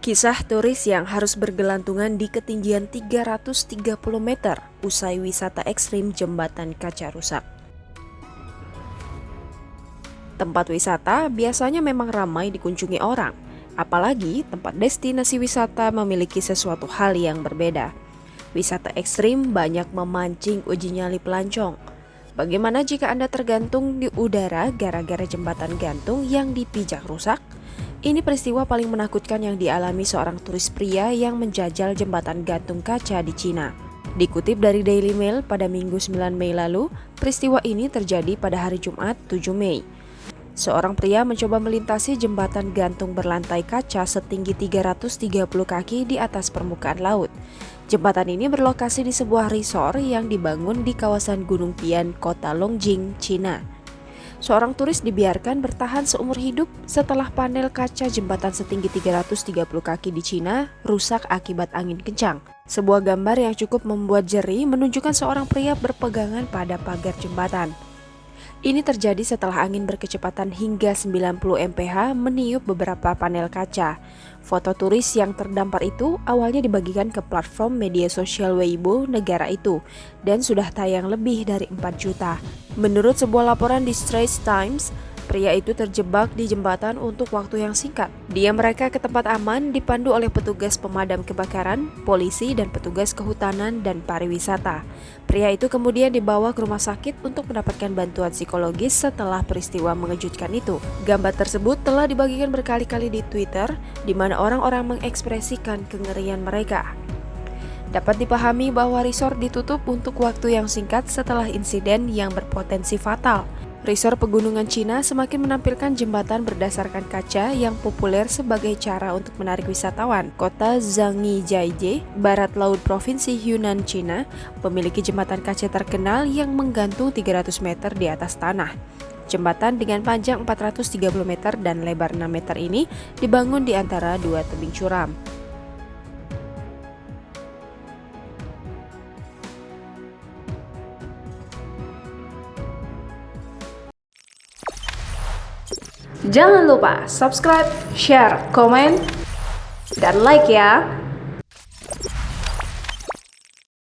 Kisah turis yang harus bergelantungan di ketinggian 330 meter usai wisata ekstrim jembatan kaca rusak. Tempat wisata biasanya memang ramai dikunjungi orang, apalagi tempat destinasi wisata memiliki sesuatu hal yang berbeda. Wisata ekstrim banyak memancing uji nyali pelancong. Bagaimana jika Anda tergantung di udara gara-gara jembatan gantung yang dipijak rusak? Ini peristiwa paling menakutkan yang dialami seorang turis pria yang menjajal jembatan gantung kaca di Cina. Dikutip dari Daily Mail pada Minggu 9 Mei lalu, peristiwa ini terjadi pada hari Jumat 7 Mei. Seorang pria mencoba melintasi jembatan gantung berlantai kaca setinggi 330 kaki di atas permukaan laut. Jembatan ini berlokasi di sebuah resort yang dibangun di kawasan Gunung Pian, kota Longjing, Cina. Seorang turis dibiarkan bertahan seumur hidup setelah panel kaca jembatan setinggi 330 kaki di Cina rusak akibat angin kencang. Sebuah gambar yang cukup membuat jeri menunjukkan seorang pria berpegangan pada pagar jembatan. Ini terjadi setelah angin berkecepatan hingga 90 mph meniup beberapa panel kaca. Foto turis yang terdampar itu awalnya dibagikan ke platform media sosial Weibo negara itu dan sudah tayang lebih dari 4 juta. Menurut sebuah laporan di Straits Times, pria itu terjebak di jembatan untuk waktu yang singkat. Dia mereka ke tempat aman dipandu oleh petugas pemadam kebakaran, polisi, dan petugas kehutanan dan pariwisata. Pria itu kemudian dibawa ke rumah sakit untuk mendapatkan bantuan psikologis setelah peristiwa mengejutkan itu. Gambar tersebut telah dibagikan berkali-kali di Twitter, di mana orang-orang mengekspresikan kengerian mereka. Dapat dipahami bahwa resort ditutup untuk waktu yang singkat setelah insiden yang berpotensi fatal. Resort pegunungan Cina semakin menampilkan jembatan berdasarkan kaca yang populer sebagai cara untuk menarik wisatawan. Kota Zhangjiajie, barat laut provinsi Yunnan, Cina, memiliki jembatan kaca terkenal yang menggantung 300 meter di atas tanah. Jembatan dengan panjang 430 meter dan lebar 6 meter ini dibangun di antara dua tebing curam. Jangan lupa subscribe, share, komen, dan like ya.